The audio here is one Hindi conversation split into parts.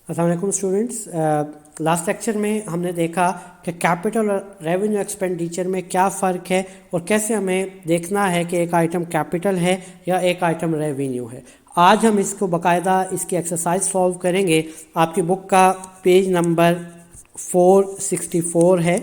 अस्सलाम वालेकुम स्टूडेंट्स। लास्ट लेक्चर में हमने देखा कि कैपिटल और रेवेन्यू एक्सपेंडिचर में क्या फ़र्क है और कैसे हमें देखना है कि एक आइटम कैपिटल है या एक आइटम रेवेन्यू है। आज हम इसको बाकायदा इसकी एक्सरसाइज सॉल्व करेंगे। आपकी बुक का पेज नंबर 464 है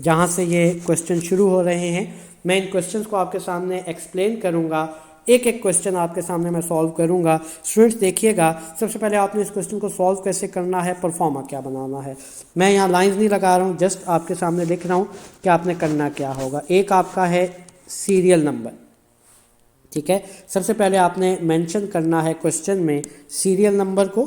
जहाँ से ये क्वेश्चन शुरू हो रहे हैं। मैं इन क्वेश्चंस को आपके सामने एक्सप्लेन करूँगा, एक एक क्वेश्चन आपके सामने मैं सॉल्व करूंगा। स्टूडेंट्स देखिएगा, सबसे पहले आपने इस क्वेश्चन को सॉल्व कैसे करना है, परफॉर्मा क्या बनाना है। मैं यहाँ लाइंस नहीं लगा रहा हूँ, जस्ट आपके सामने लिख रहा हूँ कि आपने करना क्या होगा। एक आपका है सीरियल नंबर, ठीक है। सबसे पहले आपने मेंशन करना है क्वेश्चन में सीरियल नंबर को,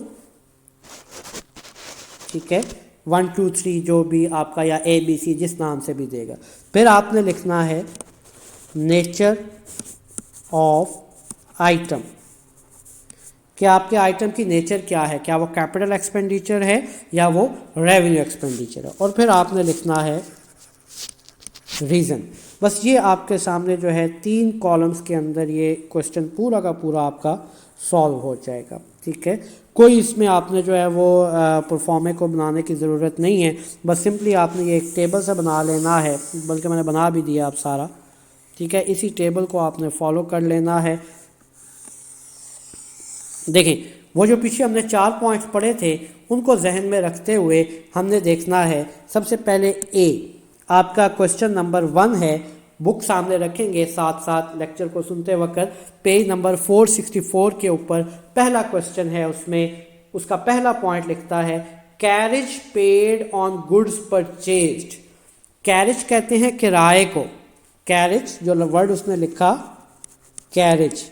ठीक है, 1 2 3 जो भी आपका, या ABC जिस नाम से भी देगा। फिर आपने लिखना है नेचर ऑफ आइटम, कि आपके आइटम की नेचर क्या है, क्या वो कैपिटल एक्सपेंडिचर है या वो रेवेन्यू एक्सपेंडिचर है। और फिर आपने लिखना है रीज़न। बस ये आपके सामने जो है 3 कॉलम्स के अंदर ये क्वेश्चन पूरा का पूरा आपका सॉल्व हो जाएगा, ठीक है। कोई इसमें आपने जो है वो परफॉर्मे को बनाने की ज़रूरत नहीं है, बस सिंपली आपने ये एक टेबल से बना लेना है, बल्कि मैंने बना भी दिया आप सारा, ठीक है। इसी टेबल को आपने फॉलो कर लेना है। देखें, वो जो पीछे हमने 4 पॉइंट्स पढ़े थे उनको जहन में रखते हुए हमने देखना है। सबसे पहले ए, आपका क्वेश्चन नंबर 1 है। बुक सामने रखेंगे, साथ साथ लेक्चर को सुनते वक्त पेज नंबर 464 के ऊपर पहला क्वेश्चन है। उसमें उसका पहला पॉइंट लिखता है carriage paid on goods purchased. Carriage कहते हैं किराए को, कैरेज जो वर्ड उसने लिखा कैरेज,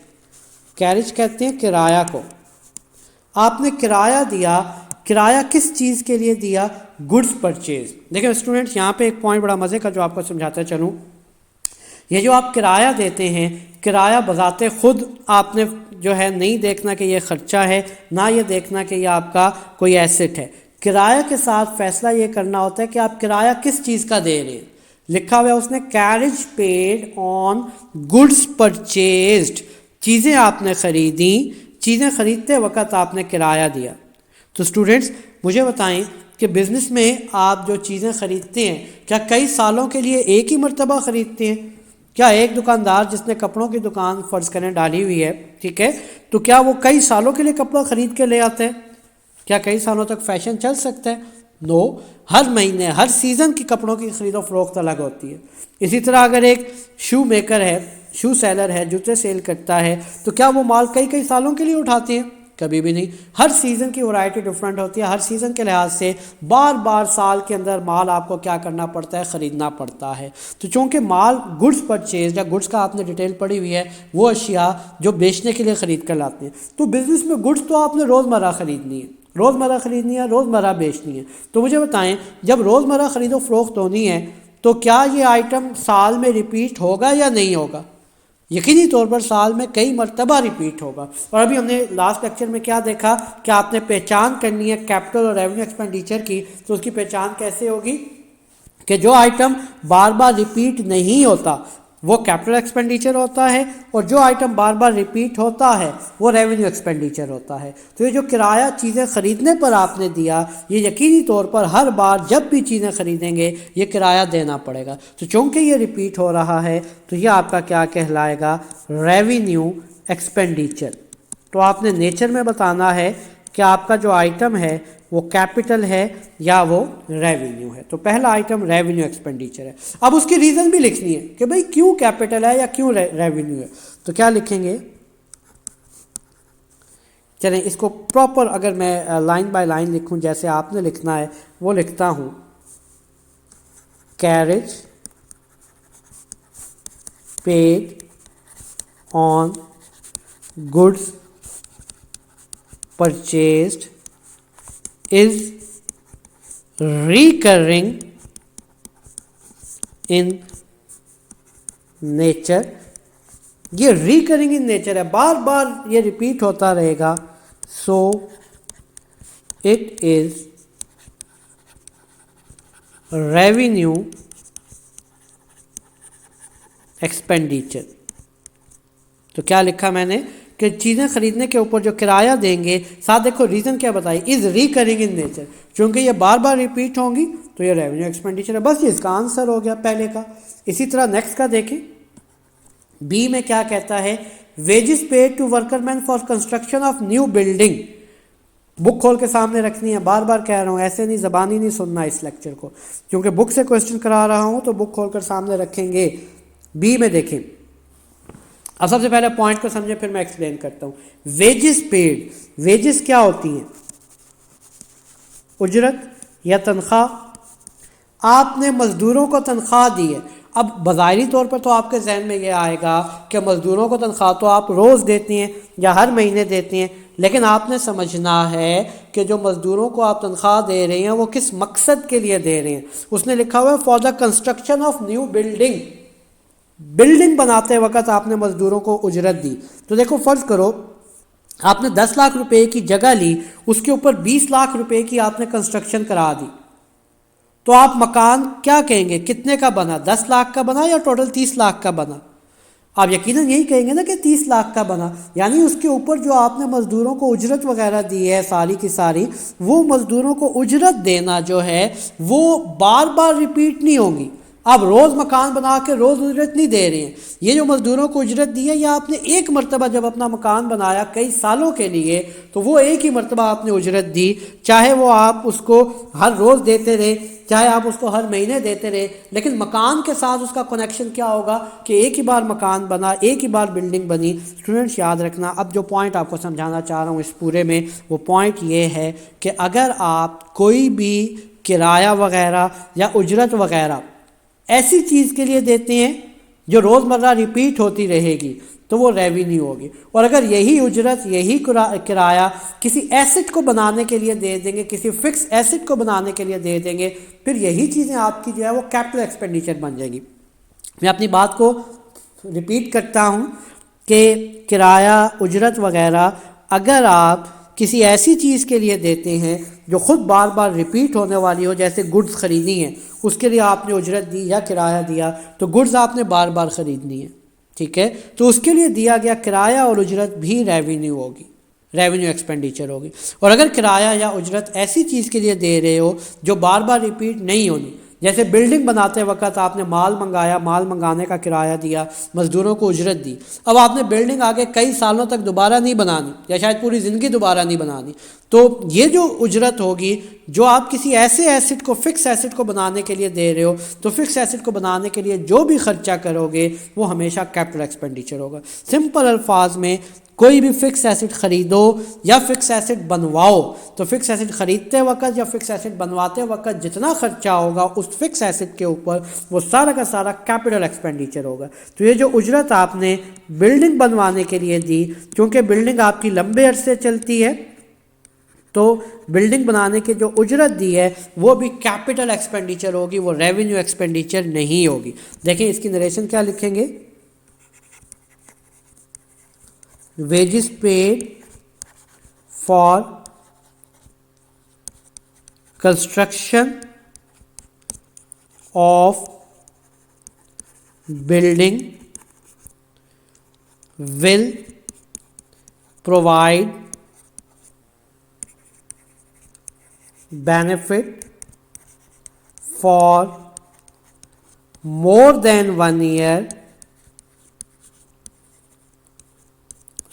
कैरेज कहते हैं किराया को। आपने किराया दिया, किराया किस चीज़ के लिए दिया? Goods purchase. देखिए स्टूडेंट्स, यहाँ पे एक पॉइंट बड़ा मज़े का जो आपको समझाता चलूँ। ये जो आप किराया देते हैं, किराया बजाते खुद आपने जो है नहीं देखना कि ये खर्चा है, ना ये देखना कि ये आपका कोई एसेट है। किराया के साथ फैसला ये करना होता है कि आप किराया किस चीज़ का दे रहे हैं। लिखा हुआ है उसने carriage paid on goods purchased, चीज़ें आपने ख़रीदी, चीज़ें ख़रीदते वक्त आपने किराया दिया। तो स्टूडेंट्स मुझे बताएं कि बिज़नेस में आप जो चीज़ें ख़रीदते हैं, क्या कई सालों के लिए एक ही मरतबा ख़रीदते हैं? क्या एक दुकानदार जिसने कपड़ों की दुकान फ़र्ज़ करें डाली हुई है, ठीक है, तो क्या वो कई सालों के लिए कपड़ा ख़रीद के ले आते हैं? क्या कई सालों तक फैशन चल सकता है? नो, हर महीने हर सीज़न की कपड़ों की खरीदो फरोख्त अलग होती है। इसी तरह अगर एक शू मेकर है, शू सेलर है, जूते सेल करता है, तो क्या वो माल कई कई सालों के लिए उठाते हैं? कभी भी नहीं। हर सीज़न की वैरायटी डिफरेंट होती है। हर सीज़न के लिहाज से बार बार साल के अंदर माल आपको क्या करना पड़ता है? ख़रीदना पड़ता है। तो चूँकि माल गुड्स परचेज या गुड्स का आपने डिटेल पढ़ी हुई है, वो अशिया जो बेचने के लिए ख़रीद कर लाते हैं। तो बिज़नेस में गुड्स तो आपने रोज़मर्रा ख़रीदनी है, रोज़मर्रा ख़रीदनी है, रोज़मर्रा बेचनी है। तो मुझे बताएं, जब रोज़मर्रा ख़रीदो फरोख्त होनी है तो क्या ये आइटम साल में रिपीट होगा या नहीं होगा? यकीनी तौर पर साल में कई मरतबा रिपीट होगा। और अभी हमने लास्ट लेक्चर में क्या देखा कि आपने पहचान करनी है कैपिटल और रेवेन्यू एक्सपेंडिचर की। तो उसकी पहचान कैसे होगी कि जो आइटम बार बार रिपीट नहीं होता वो कैपिटल एक्सपेंडिचर होता है, और जो आइटम बार बार रिपीट होता है वो रेवेन्यू एक्सपेंडिचर होता है। तो ये जो किराया चीज़ें ख़रीदने पर आपने दिया, ये यकीनी तौर पर हर बार जब भी चीज़ें ख़रीदेंगे ये किराया देना पड़ेगा। तो चूँकि ये रिपीट हो रहा है तो ये आपका क्या कहलाएगा? Revenue expenditure. तो आपने नेचर में बताना है कि आपका जो आइटम है वो कैपिटल है या वो रेवेन्यू है। तो पहला आइटम रेवेन्यू एक्सपेंडिचर है। अब उसकी रीज़न भी लिखनी है कि भाई क्यों कैपिटल है या क्यों रेवेन्यू है। तो क्या लिखेंगे? चलें इसको प्रॉपर अगर मैं लाइन बाय लाइन लिखूं जैसे आपने लिखना है वो लिखता हूं। Carriage paid on goods purchased is recurring in nature। ये recurring in nature है, बार बार ये रिपीट होता रहेगा। so it is revenue expenditure। तो क्या लिखा मैंने कि चीज़ें खरीदने के ऊपर जो किराया देंगे, साथ देखो रीज़न क्या बताइए, इज़ रिकरिंग इन नेचर, क्योंकि ये बार बार रिपीट होंगी तो ये रेवेन्यू एक्सपेंडिचर है। बस ये इसका आंसर हो गया पहले का। इसी तरह नेक्स्ट का देखें, बी में क्या कहता है, wages paid to workerman for construction of new building. Book खोल के सामने रखनी है, बार बार कह रहा हूँ, ऐसे नहीं ज़बानी नहीं सुनना इस लेक्चर को, क्योंकि बुक से क्वेश्चन करा रहा हूँ तो बुक खोल कर सामने रखेंगे। बी में देखें, अब सबसे पहले पॉइंट को समझे फिर मैं एक्सप्लेन करता हूँ। वेजेस पेड, वेजेस क्या होती हैं, उजरत या तनख्वाह। आपने मजदूरों को तनख्वाह दी है। अब बज़ाहिरी तौर पर तो आपके जहन में ये आएगा कि मजदूरों को तनख्वाह तो आप रोज़ देती हैं या हर महीने देती हैं, लेकिन आपने समझना है कि जो मजदूरों को आप तनख्वाह दे रहे हैं वो किस मकसद के लिए दे रहे हैं। उसने लिखा हुआ है for the construction of new building. Building बनाते वक्त आपने मजदूरों को उजरत दी। तो देखो फ़र्ज़ करो आपने 10 लाख रुपए की जगह ली, उसके ऊपर 20 लाख रुपए की आपने कंस्ट्रक्शन करा दी, तो आप मकान क्या कहेंगे, कितने का बना, 10 लाख का बना या टोटल 30 लाख का बना? आप यकीनन यही कहेंगे ना कि 30 लाख का बना। यानी उसके ऊपर जो आपने मजदूरों को उजरत वगैरह दी है सारी की सारी, वो मजदूरों को उजरत देना जो है वो बार बार रिपीट नहीं होगी। आप रोज़ मकान बना के रोज़ उजरत नहीं दे रहे हैं। ये जो मजदूरों को उजरत दी है या आपने एक मरतबा जब अपना मकान बनाया कई सालों के लिए, तो वो एक ही मरतबा आपने उजरत दी, चाहे वो आप उसको हर रोज़ देते रहे, चाहे आप उसको हर महीने देते रहे, लेकिन मकान के साथ उसका कनेक्शन क्या होगा कि एक ही बार मकान बना, एक ही बार बिल्डिंग बनी। स्टूडेंट्स याद रखना, अब जो पॉइंट आपको समझाना चाह रहा हूँ इस पूरे में, वो पॉइंट ये है कि अगर आप कोई भी किराया वगैरह या उजरत वगैरह ऐसी चीज़ के लिए देते हैं जो रोज़मर्रा रिपीट होती रहेगी तो वो रेवेन्यू होगी। और अगर यही उजरत, यही किराया किसी एसेट को बनाने के लिए दे देंगे, किसी फिक्स एसेट को बनाने के लिए दे देंगे, फिर यही चीज़ें आपकी जो है वो कैपिटल एक्सपेंडिचर बन जाएगी। मैं अपनी बात को रिपीट करता हूँ कि किराया, उजरत वगैरह अगर आप किसी ऐसी चीज़ के लिए देते हैं जो ख़ुद बार बार रिपीट होने वाली हो, जैसे गुड्स ख़रीदनी है, उसके लिए आपने उजरत दी या किराया दिया, तो गुड्स आपने बार बार ख़रीदनी है, ठीक है, तो उसके लिए दिया गया किराया और उजरत भी रेवेन्यू होगी, रेवेन्यू एक्सपेंडिचर होगी। और अगर किराया या उजरत ऐसी चीज़ के लिए दे रहे हो जो बार बार रिपीट नहीं होनी, जैसे बिल्डिंग बनाते वक्त आपने माल मंगाया, माल मंगाने का किराया दिया, मज़दूरों को उजरत दी, अब आपने बिल्डिंग आगे कई सालों तक दोबारा नहीं बनानी या शायद पूरी ज़िंदगी दोबारा नहीं बनानी, तो ये जो उजरत होगी जो आप किसी ऐसे एसेट को, फिक्स एसेट को बनाने के लिए दे रहे हो, तो फिक्स एसेट को बनाने के लिए जो भी खर्चा करोगे वो हमेशा कैपिटल एक्सपेंडिचर होगा। सिंपल अल्फाज में कोई भी फिक्स एसेट खरीदो या फिक्स एसेट बनवाओ, तो फिक्स एसेट खरीदते वक्त या फिक्स एसेट बनवाते वक्त जितना खर्चा होगा उस फिक्स एसेट के ऊपर वो सारा का सारा कैपिटल एक्सपेंडिचर होगा। तो ये जो उजरत आपने बिल्डिंग बनवाने के लिए दी, क्योंकि बिल्डिंग आपकी लंबे अरसे चलती है, तो बिल्डिंग बनाने की जो उजरत दी है वो भी कैपिटल एक्सपेंडिचर होगी, वो रेवेन्यू एक्सपेंडिचर नहीं होगी। देखिए इसकी नरेशन क्या लिखेंगे, wages paid for construction of building will provide benefit for more than 1 year,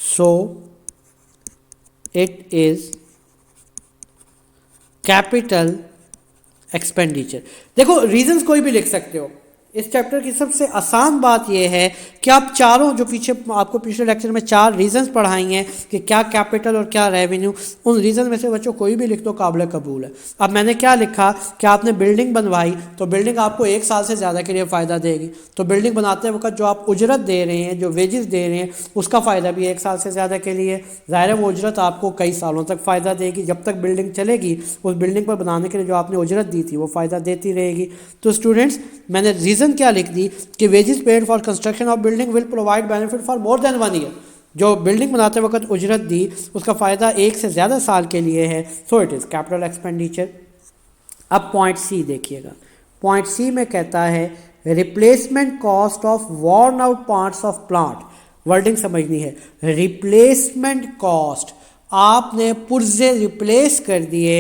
so it is capital expenditure. देखो रीजंस कोई भी लिख सकते हो। इस चैप्टर की सबसे आसान बात यह है कि आप चारों जो पीछे आपको पिछले लेक्चर में 4 रीजंस पढ़ाई हैं कि क्या कैपिटल और क्या रेवेन्यू, उन रीजन में से बच्चों कोई भी लिख दो, काबिल कबूल है। अब मैंने क्या लिखा कि आपने बिल्डिंग बनवाई तो बिल्डिंग आपको 1 साल से ज़्यादा के लिए फ़ायदा देगी, तो बिल्डिंग बनाते वक्त जो आप उजरत दे रहे हैं, जो वेजेस दे रहे हैं, उसका फ़ायदा भी 1 साल से ज़्यादा के लिए। ज़ाहिर है वो उजरत आपको कई सालों तक फ़ायदा देगी, जब तक बिल्डिंग चलेगी उस बिल्डिंग पर बनाने के लिए जो आपने उजरत दी थी वो फ़ायदा देती रहेगी। तो स्टूडेंट्स मैंने रीज़न क्या लिख दी कि wages paid for construction of building will provide benefit for more than 1 year. जो बिल्डिंग बनाते वक्त उजरत दी उसका फ़ायदा 1 से ज़्यादा साल के लिए है, so it is capital expenditure. अब पॉइंट सी देखिएगा, पॉइंट सी में कहता है replacement cost of worn out parts of plant. Wording समझनी है। रिप्लेसमेंट कॉस्ट, आपने पुर्जे रिप्लेस कर दिए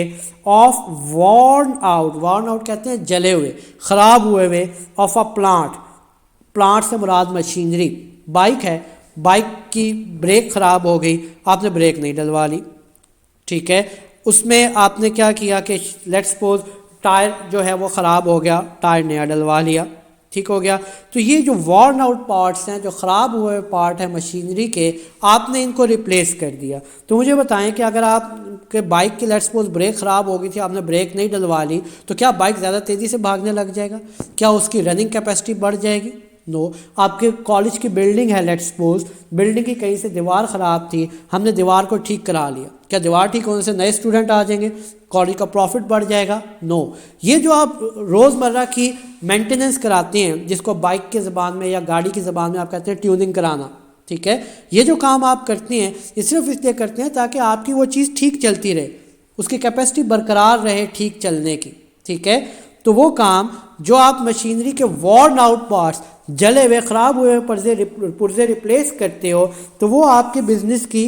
ऑफ वॉर्न आउट कहते हैं जले हुए, ख़राब हुए हुए, ऑफ अ प्लांट से मुराद मशीनरी। बाइक है, बाइक की ब्रेक ख़राब हो गई, आपने ब्रेक नहीं डलवा ली, ठीक है, उसमें आपने क्या किया कि लेट्स सपोज टायर जो है वो ख़राब हो गया, टायर नया डलवा लिया, ठीक हो गया। तो ये जो वॉर्न आउट पार्ट्स हैं, जो ख़राब हुए पार्ट हैं मशीनरी के, आपने इनको रिप्लेस कर दिया। तो मुझे बताएं कि अगर आपके बाइक की लेट्स सपोज ब्रेक ख़राब हो गई थी, आपने ब्रेक नहीं डलवा ली, तो क्या बाइक ज़्यादा तेज़ी से भागने लग जाएगा? क्या उसकी रनिंग कैपेसिटी बढ़ जाएगी? नो। आपके कॉलेज की बिल्डिंग है, लेट्स सपोज बिल्डिंग की कहीं से दीवार ख़राब थी, हमने दीवार को ठीक करा लिया, क्या दीवार ठीक होने से नए स्टूडेंट आ जाएंगे, कॉलेज का प्रॉफिट बढ़ जाएगा? नो। ये जो आप रोज़मर्रा की मेंटेनेंस कराते हैं, जिसको बाइक की ज़बान में या गाड़ी की ज़बान में आप कहते हैं ट्यूनिंग कराना, ठीक है, ये जो काम आप करते हैं ये सिर्फ इसलिए करते हैं ताकि आपकी वो चीज़ ठीक चलती रहे, उसकी कैपेसिटी बरकरार रहे ठीक चलने की, ठीक है। तो वो काम जो आप मशीनरी के वॉर्न आउट पार्ट्स, जले हुए ख़राब हुए पुर्जे रिप्लेस करते हो, तो वो आपके बिजनेस की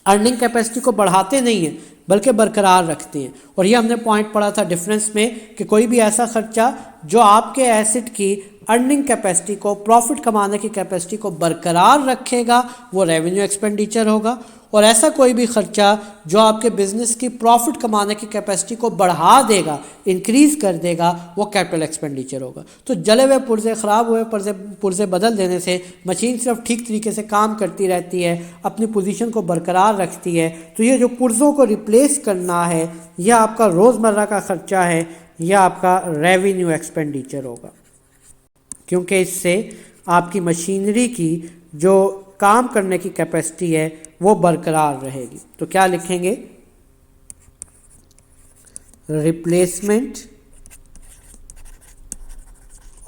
अर्निंग कैपेसिटी को बढ़ाते नहीं हैं बल्कि बरकरार रखते हैं। और ये हमने पॉइंट पढ़ा था डिफरेंस में कि कोई भी ऐसा खर्चा जो आपके एसेट की अर्निंग कैपेसिटी को, प्रॉफिट कमाने की कैपेसिटी को बरकरार रखेगा वो रेवेन्यू एक्सपेंडिचर होगा, और ऐसा कोई भी खर्चा जो आपके बिजनेस की प्रॉफिट कमाने की कैपेसिटी को बढ़ा देगा, इंक्रीज़ कर देगा, वो कैपिटल एक्सपेंडिचर होगा। तो जले हुए पुर्जे, ख़राब हुए पुर्जे बदल देने से मशीन सिर्फ ठीक तरीके से काम करती रहती है, अपनी पोजीशन को बरकरार रखती है। तो ये जो पुर्जों को रिप्लेस करना है, यह आपका रोज़मर्रा का खर्चा है, यह आपका रेवेन्यू एक्सपेंडिचर होगा, क्योंकि इससे आपकी मशीनरी की जो काम करने की कैपेसिटी है वो बरकरार रहेगी। तो क्या लिखेंगे? Replacement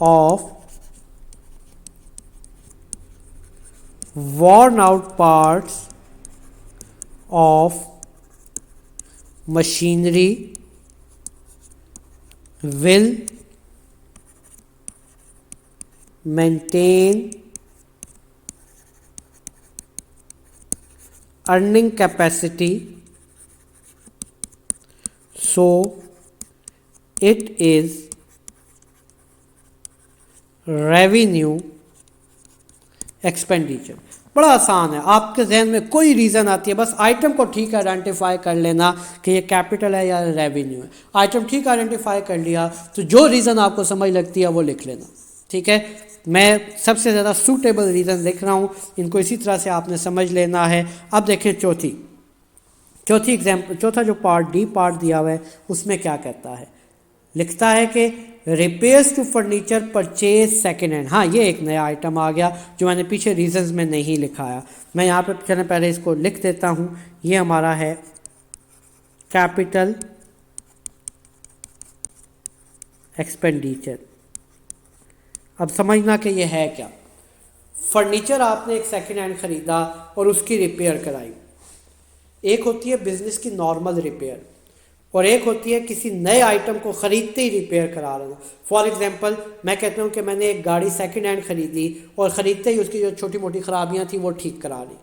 of worn out parts of machinery will maintain earning capacity, so it is revenue expenditure. बड़ा आसान है, आपके जहन में कोई रीज़न आती है, बस आइटम को ठीक आइडेंटिफाई कर लेना कि ये कैपिटल है या रेवेन्यू है। आइटम ठीक आइडेंटिफाई कर लिया तो जो रीज़न आपको समझ लगती है वो लिख लेना, ठीक है। मैं सबसे ज़्यादा सूटेबल रीज़न लिख रहा हूँ, इनको इसी तरह से आपने समझ लेना है। अब देखें चौथी एग्जाम्पल, चौथा जो पार्ट डी पार्ट दिया हुआ है उसमें क्या कहता है, लिखता है कि repairs to furniture purchase second hand. हाँ, ये एक नया आइटम आ गया जो मैंने पीछे रीजंस में नहीं लिखाया, मैं यहाँ पे चलने पहले इसको लिख देता हूँ। ये हमारा है कैपिटल एक्सपेंडिचर। अब समझना कि ये है क्या। फर्नीचर आपने एक सेकेंड हैंड ख़रीदा और उसकी रिपेयर कराई। एक होती है बिजनेस की नॉर्मल रिपेयर और एक होती है किसी नए आइटम को ख़रीदते ही रिपेयर करा लेना। फॉर एग्जांपल मैं कहता हूँ कि मैंने एक गाड़ी सेकंड हैंड ख़रीदी और ख़रीदते ही उसकी जो छोटी मोटी ख़राबियाँ थी वो ठीक करा ली।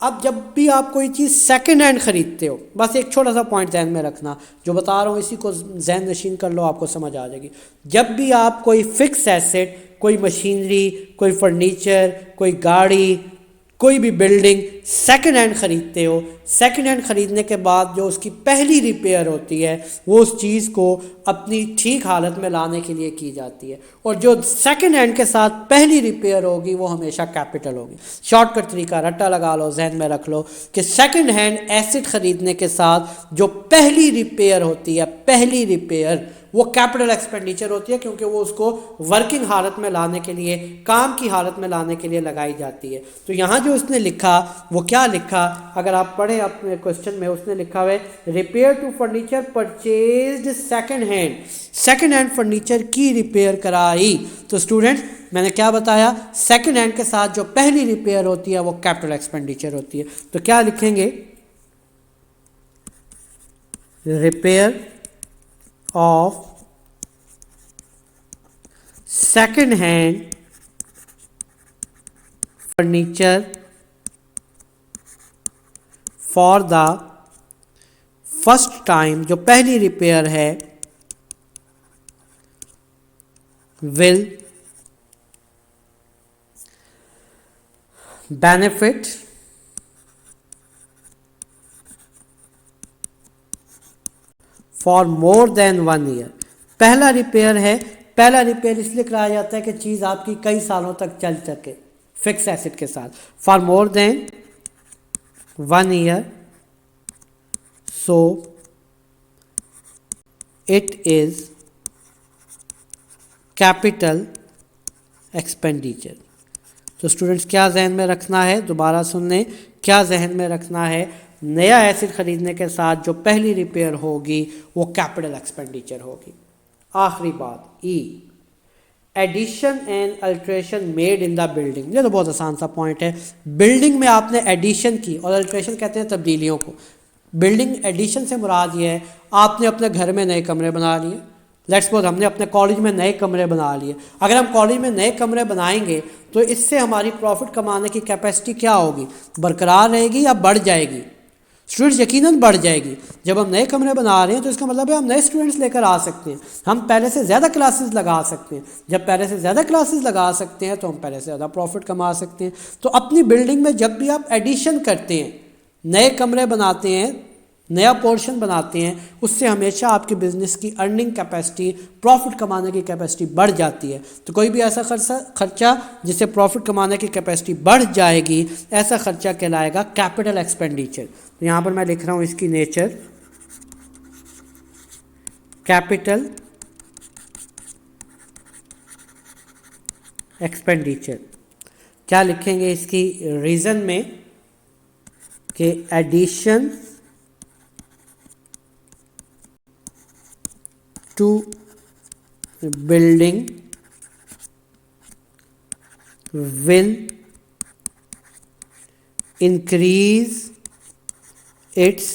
अब जब भी आप कोई चीज़ सेकंड हैंड ख़रीदते हो, बस एक छोटा सा पॉइंट ध्यान में रखना, जो बता रहा हूँ इसी को ज़हन नशीन कर लो, आपको समझ आ जाएगी। जब भी आप कोई फिक्स एसेट, कोई मशीनरी, कोई फर्नीचर, कोई गाड़ी, कोई भी बिल्डिंग सेकंड हैंड ख़रीदते हो, सेकंड हैंड ख़रीदने के बाद जो उसकी पहली रिपेयर होती है वो उस चीज़ को अपनी ठीक हालत में लाने के लिए की जाती है, और जो सेकंड हैंड के साथ पहली रिपेयर होगी वो हमेशा कैपिटल होगी। शॉर्टकट तरीका रट्टा लगा लो, जहन में रख लो कि सेकंड हैंड एसेट ख़रीदने के साथ जो पहली रिपेयर होती है, पहली रिपेयर वो कैपिटल एक्सपेंडिचर होती है, क्योंकि वो उसको वर्किंग हालत में लाने के लिए, काम की हालत में लाने के लिए लगाई जाती है। तो यहाँ जो उसने लिखा वो क्या लिखा, अगर आप पढ़ें अपने क्वेश्चन में, उसने लिखा हुआ है repair to furniture purchased second hand, second hand furniture की रिपेयर कराई। तो स्टूडेंट्स मैंने क्या बताया, सेकंड हैंड के साथ जो पहली रिपेयर होती है वो कैपिटल एक्सपेंडिचर होती है। तो क्या लिखेंगे, repair of second hand furniture for the first time, जो पहली रिपेयर है, will benefit for more than 1 year. पहला रिपेयर है, पहला रिपेयर इसलिए कराया जाता है कि चीज़ आपकी कई सालों तक चल सके फिक्स एसेट के साथ। For more than 1 year, so it is capital expenditure. तो स्टूडेंट्स क्या जहन में रखना है, दोबारा सुन लें, क्या जहन में रखना है, नया एसिड खरीदने के साथ जो पहली रिपेयर होगी वो कैपिटल एक्सपेंडिचर होगी। आखिरी बात, e addition and alteration made in the building. ये तो बहुत आसान सा पॉइंट है। बिल्डिंग में आपने एडिशन की, और अल्ट्रेशन कहते हैं तब्दीलियों को। बिल्डिंग एडिशन से मुराद ये है आपने अपने घर में नए कमरे बना लिए। लेट्स सपोज हमने अपने कॉलेज में नए कमरे बना लिए। अगर हम कॉलेज में नए कमरे बनाएंगे तो इससे हमारी प्रॉफिट कमाने की कैपेसिटी क्या होगी, बरकरार रहेगी या बढ़ जाएगी? स्टूडेंट्स यकीनन बढ़ जाएगी। जब हम नए कमरे बना रहे हैं तो इसका मतलब है हम नए स्टूडेंट्स लेकर आ सकते हैं, हम पहले से ज़्यादा क्लासेस लगा सकते हैं। जब पहले से ज़्यादा क्लासेस लगा सकते हैं तो हम पहले से ज़्यादा प्रॉफिट कमा सकते हैं। तो अपनी बिल्डिंग में जब भी आप एडिशन करते हैं, नए कमरे बनाते हैं, नया पोर्शन बनाते हैं, उससे हमेशा आपकी बिज़नेस की अर्निंग कैपेसिटी, प्रॉफिट कमाने की कैपेसिटी बढ़ जाती है। तो कोई भी ऐसा खर्चा जिससे प्रॉफिट कमाने की कैपेसिटी बढ़ जाएगी, ऐसा खर्चा कहलाएगा कैपिटल एक्सपेंडिचर। तो यहाँ पर मैं लिख रहा हूँ इसकी नेचर, कैपिटल एक्सपेंडिचर। क्या लिखेंगे इसकी रीज़न में कि addition to building will increase its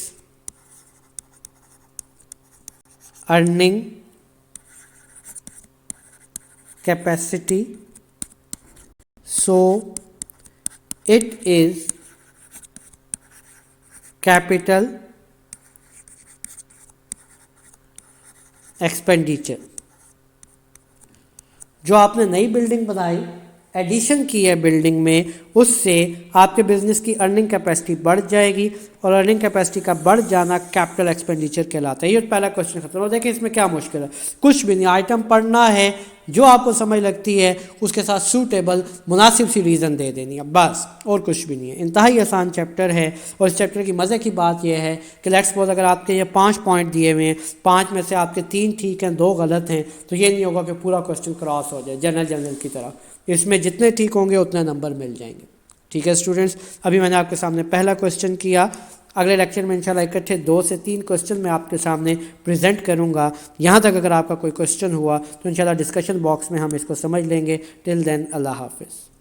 earning capacity, so it is capital expenditure. जो आपने नई बिल्डिंग बनाई, एडिशन की है बिल्डिंग में, उससे आपके बिजनेस की अर्निंग कैपेसिटी बढ़ जाएगी, और अर्निंग कैपेसिटी का बढ़ जाना कैपिटल एक्सपेंडिचर कहलाता है। ये पहला क्वेश्चन खत्म। और देखिए इसमें क्या मुश्किल है, कुछ भी नहीं, आइटम पढ़ना है, जो आपको समझ लगती है उसके साथ सूटेबल मुनासिब सी रीज़न दे देनी है, बस, और कुछ भी नहीं है। इंतहाई आसान चैप्टर है। और इस चैप्टर की मज़े की बात यह है कि लेट्स सपोज अगर आपके ये 5 पॉइंट दिए हुए हैं, 5 में से आपके 3 ठीक हैं, 2 गलत हैं, तो ये नहीं होगा कि पूरा क्वेश्चन क्रॉस हो जाए जनरल की तरह। इसमें जितने ठीक होंगे उतने नंबर मिल जाएंगे। ठीक है स्टूडेंट्स, अभी मैंने आपके सामने पहला क्वेश्चन किया। अगले लेक्चर में इंशाल्लाह इकट्ठे 2 से 3 क्वेश्चन मैं आपके सामने प्रेजेंट करूंगा। यहाँ तक अगर आपका कोई क्वेश्चन हुआ तो इंशाल्लाह डिस्कशन बॉक्स में हम इसको समझ लेंगे। टिल देन अल्लाह हाफिज़।